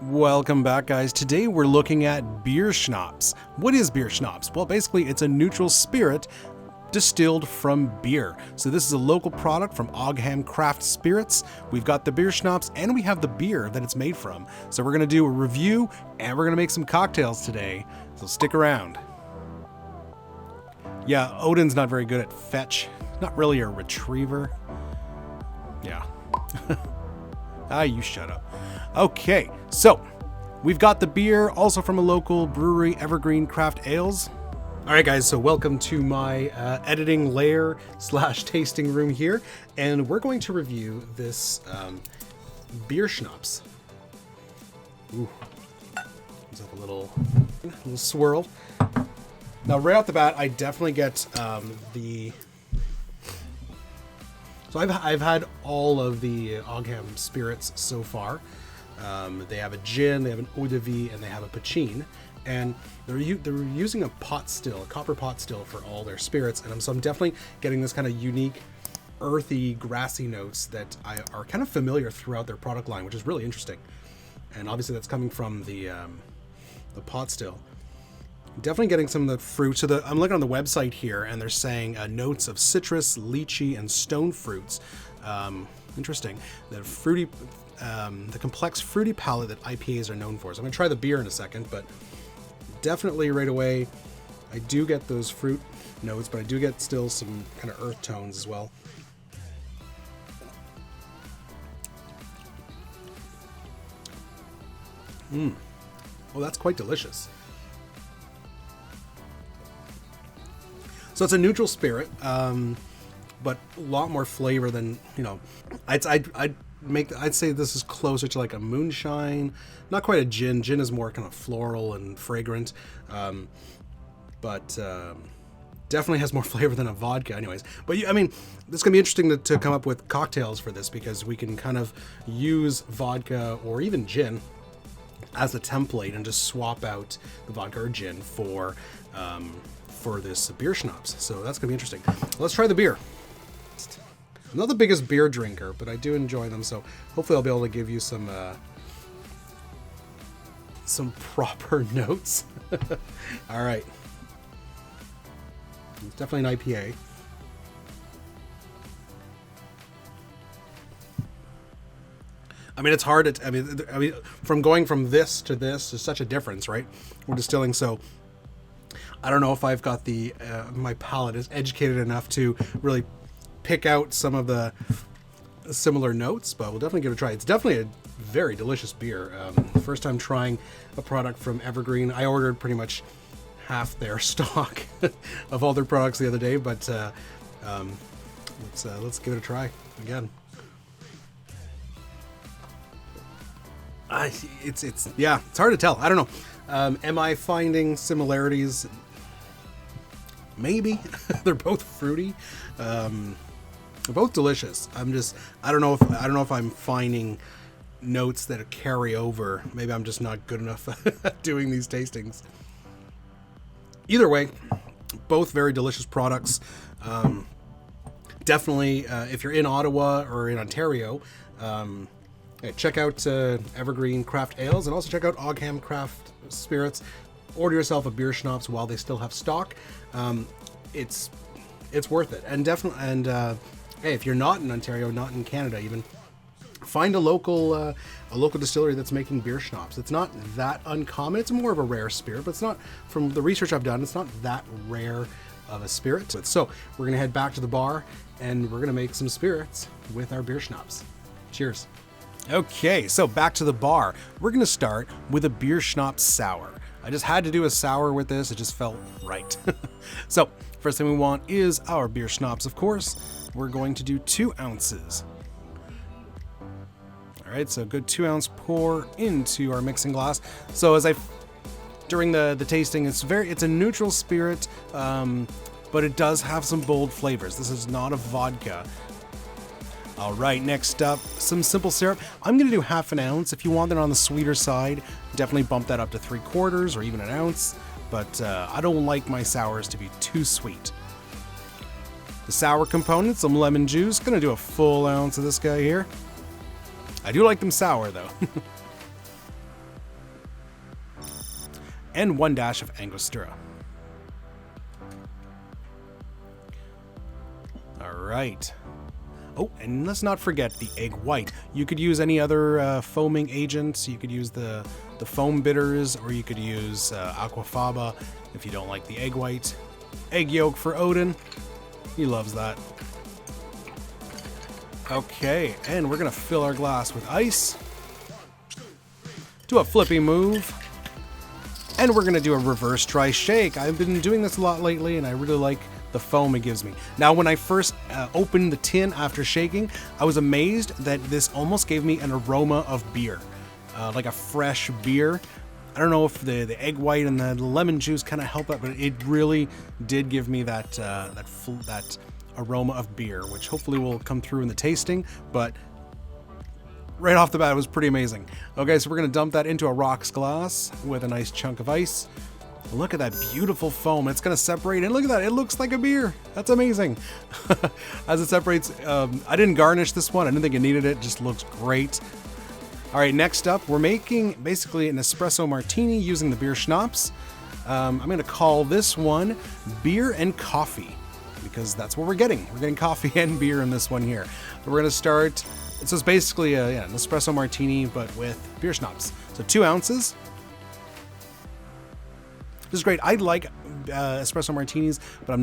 Welcome back, guys. Today we're looking at Bierschnapps. What is Bierschnapps? Well, basically it's a neutral spirit distilled from beer. So this is a local product from Ogham Craft Spirits. We've got the Bierschnapps and we have the beer that it's made from. So we're gonna do a review and we're gonna make some cocktails today. So stick around. Yeah, Odin's not very good at fetch. Not really a retriever. Yeah. You shut up. Okay, so we've got the beer also from a local brewery, Evergreen Craft Ales. All right, guys, so welcome to my editing lair / tasting room here, and we're going to review this Bierschnapps. Ooh, let's have a little swirl. Now, right off the bat, I definitely get So I've had all of the Ogham spirits so far. They have a gin, they have an eau de vie, and they have a poitín. And they're using a pot still, a copper pot still for all their spirits. And so I'm definitely getting this kind of unique, earthy, grassy notes that are kind of familiar throughout their product line, which is really interesting. And obviously that's coming from the pot still. Definitely getting some of the fruit. So I'm looking on the website here, and they're saying notes of citrus, lychee, and stone fruits. Interesting. The complex fruity palate that IPAs are known for. So I'm gonna try the beer in a second, but definitely right away, I do get those fruit notes, but I do get still some kind of earth tones as well. Well, that's quite delicious. So it's a neutral spirit, but a lot more flavor than, I'd say this is closer to like a moonshine, not quite a gin. Gin is more kind of floral and fragrant, but definitely has more flavor than a vodka anyways. But this is gonna be interesting to come up with cocktails for this, because we can kind of use vodka or even gin as a template and just swap out the vodka or gin for this Bierschnapps. So that's gonna be interesting. Let's try the beer. I'm not the biggest beer drinker, but I do enjoy them, so hopefully I'll be able to give you some proper notes. All right. It's definitely an IPA. It's hard to, from going from this to this is such a difference, right? We're distilling, so I don't know if I've got my palate is educated enough to really pick out some of the similar notes, but we'll definitely give it a try. It's definitely a very delicious beer. First time trying a product from Evergreen. I ordered pretty much half their stock of all their products the other day, but let's give it a try again. It's hard to tell. I don't know. Am I finding similarities? Maybe. They're both fruity. They're both delicious. I don't know if I'm finding notes that carry over. Maybe I'm just not good enough at doing these tastings. Either way, both very delicious products. Definitely, if you're in Ottawa or in Ontario, check out Evergreen Craft Ales, and also check out Ogham Craft Spirits. Order yourself a Bierschnapps while they still have stock. It's worth it, and definitely. And hey, if you're not in Ontario, not in Canada, even find a local distillery that's making Bierschnapps. It's not that uncommon. It's more of a rare spirit, but it's not. From the research I've done, it's not that rare of a spirit. So we're gonna head back to the bar, and we're gonna make some spirits with our Bierschnapps. Cheers. Okay, so back to the bar. We're gonna start with a Bierschnapps Sour. I just had to do a sour with this. It just felt right. So first thing we want is our Bierschnapps, of course. We're going to do 2 ounces. All right, so good 2 ounce pour into our mixing glass. So during the tasting, it's a neutral spirit, but it does have some bold flavors. This is not a vodka. All right, next up, some simple syrup. I'm gonna do half an ounce. If you want it on the sweeter side, definitely bump that up to 3/4 or even an ounce, but I don't like my sours to be too sweet. The sour component, some lemon juice. Gonna do a full ounce of this guy here. I do like them sour though. and 1 dash of Angostura. All right. Oh, and let's not forget the egg white. You could use any other foaming agents. You could use the foam bitters, or you could use aquafaba if you don't like the egg white. Egg yolk for Odin. He loves that. Okay, and we're gonna fill our glass with ice. Do a flippy move. And we're gonna do a reverse dry shake. I've been doing this a lot lately, and I really like the foam it gives me. Now, when I first opened the tin after shaking, I was amazed that this almost gave me an aroma of beer, like a fresh beer. I don't know if the egg white and the lemon juice kind of help that, but it really did give me that aroma of beer, which hopefully will come through in the tasting. But right off the bat, it was pretty amazing. Okay, so we're gonna dump that into a rocks glass with a nice chunk of ice. Look at that beautiful foam. It's going to separate, and look at that. It looks like a beer. That's amazing. As it separates, I didn't garnish this one. I didn't think it needed it. It just looks great. All right, next up, we're making basically an espresso martini using the Bierschnapps. I'm going to call this one beer and coffee, because that's what we're getting. We're getting coffee and beer in this one here. We're going to start, so it's basically an espresso martini, but with Bierschnapps. So 2 ounces. This is great. I like espresso martinis, but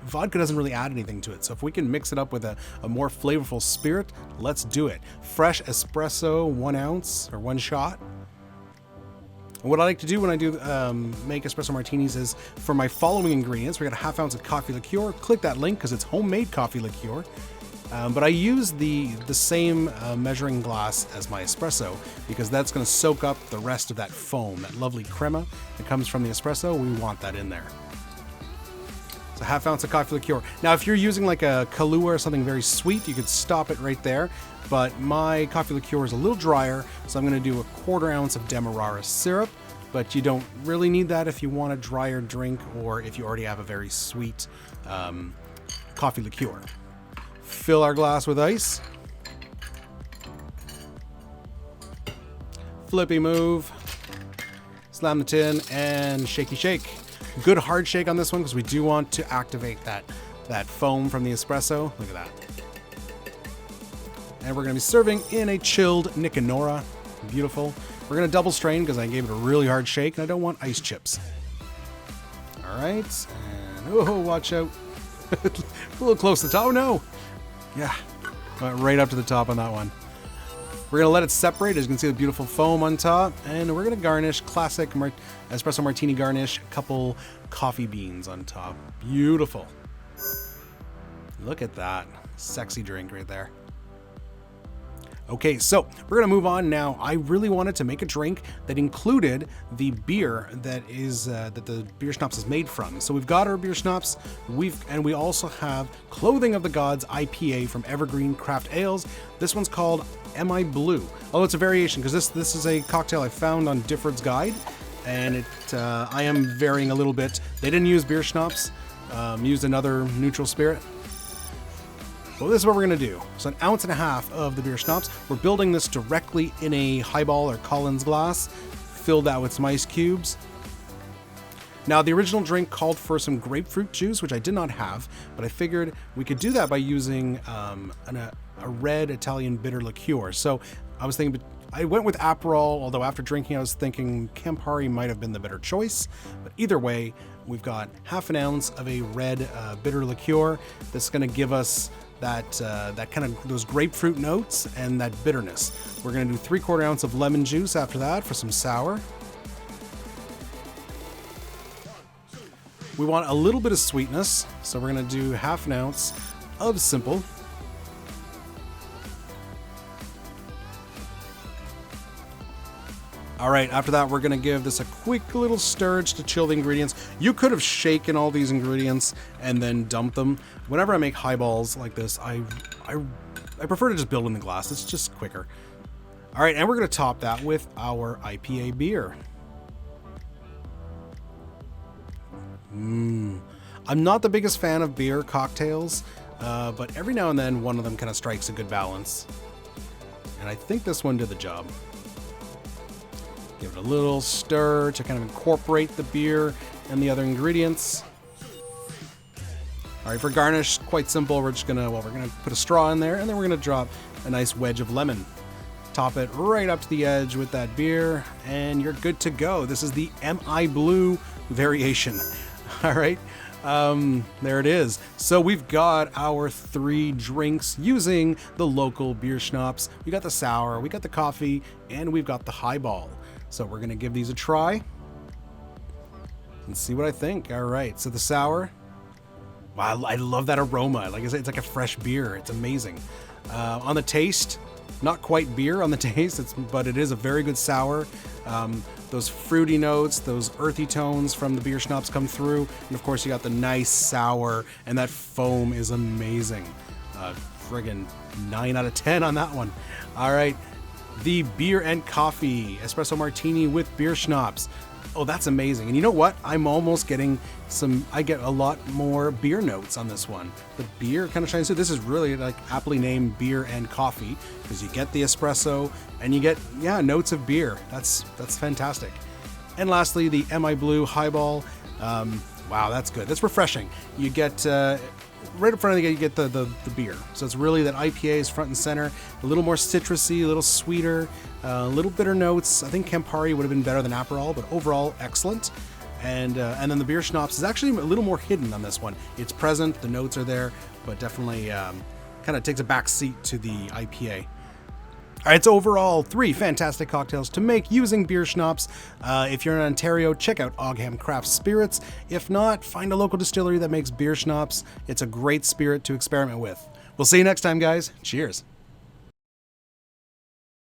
vodka doesn't really add anything to it. So if we can mix it up with a more flavorful spirit, let's do it. Fresh espresso, 1 ounce or 1 shot. And what I like to do when I do make espresso martinis is, for my following ingredients, we got a 1/2 ounce of coffee liqueur. Click that link because it's homemade coffee liqueur. But I use the same measuring glass as my espresso, because that's going to soak up the rest of that foam, that lovely crema that comes from the espresso. We want that in there. So 1/2 ounce of coffee liqueur. Now, if you're using like a Kahlua or something very sweet, you could stop it right there. But my coffee liqueur is a little drier, so I'm going to do a 1/4 ounce of Demerara Syrup. But you don't really need that if you want a drier drink, or if you already have a very sweet coffee liqueur. Fill our glass with ice. Flippy move. Slam the tin and shaky shake. Good hard shake on this one, because we do want to activate that foam from the espresso. Look at that. And we're going to be serving in a chilled Nicanora. Beautiful. We're going to double strain because I gave it a really hard shake and I don't want ice chips. All right. And oh, watch out. A little close to the top. Oh, no. Yeah. Went right up to the top on that one. We're going to let it separate. As you can see, the beautiful foam on top. And we're going to garnish classic espresso martini garnish. A couple coffee beans on top. Beautiful. Look at that. Sexy drink right there. Okay, so we're going to move on now. I really wanted to make a drink that included the beer that is that the Bierschnapps is made from. So we've got our Bierschnapps, and we also have Clothing of the Gods IPA from Evergreen Craft Ales. This one's called Am I Blue? Oh, it's a variation, because this is a cocktail I found on Difford's Guide, and I am varying a little bit. They didn't use Bierschnapps, used another neutral spirit. Well, this is what we're going to do. So 1.5 ounces of the Bierschnapps. We're building this directly in a Highball or Collins glass. Fill that with some ice cubes. Now, the original drink called for some grapefruit juice, which I did not have, but I figured we could do that by using a red Italian bitter liqueur. So I was thinking, I went with Aperol, although after drinking I was thinking Campari might have been the better choice. But either way, we've got 1/2 ounce of a red bitter liqueur that's going to give us that kind of those grapefruit notes and that bitterness. We're going to do 3/4 ounce of lemon juice after that for some sour. We want a little bit of sweetness, so we're going to do 1/2 ounce of simple. All right, after that, we're going to give this a quick little stirge to chill the ingredients. You could have shaken all these ingredients and then dumped them. Whenever I make highballs like this, I prefer to just build in the glass. It's just quicker. All right, and we're going to top that with our IPA beer. I'm not the biggest fan of beer cocktails, but every now and then one of them kind of strikes a good balance. And I think this one did the job. Give it a little stir to kind of incorporate the beer and the other ingredients. All right, for garnish, quite simple. We're gonna put a straw in there, and then we're gonna drop a nice wedge of lemon. Top it right up to the edge with that beer, and you're good to go. This is the MI Blue variation. All right, there it is. So we've got our 3 drinks using the local beer schnapps. We got the sour, we got the coffee, and we've got the highball. So we're gonna give these a try and see what I think. All right, so the sour. Wow, I love that aroma. Like I said, it's like a fresh beer. It's amazing. On the taste, not quite beer on the taste, but it is a very good sour. Those fruity notes, those earthy tones from the beer schnapps come through. And of course you got the nice sour, and that foam is amazing. Friggin' 9 out of 10 on that one. All right, the beer and coffee espresso martini with beer schnapps. Oh, that's amazing. And you know what? I'm almost getting I get a lot more beer notes on this one. The beer kind of shines through. This is really like aptly named beer and coffee, because you get the espresso and you get, notes of beer. That's fantastic. And lastly, the MI Blue highball. Wow, that's good. That's refreshing. You get, right up front of you get the beer. So it's really that IPA is front and center. A little more citrusy, a little sweeter, a little bitter notes. I think Campari would have been better than Aperol, but overall excellent. And then the beer schnapps is actually a little more hidden on this one. It's present, the notes are there, but definitely kind of takes a back seat to the IPA. All right, so overall, 3 fantastic cocktails to make using beer schnapps. If you're in Ontario, check out Ogham Craft Spirits. If not, find a local distillery that makes beer schnapps. It's a great spirit to experiment with. We'll see you next time, guys. Cheers.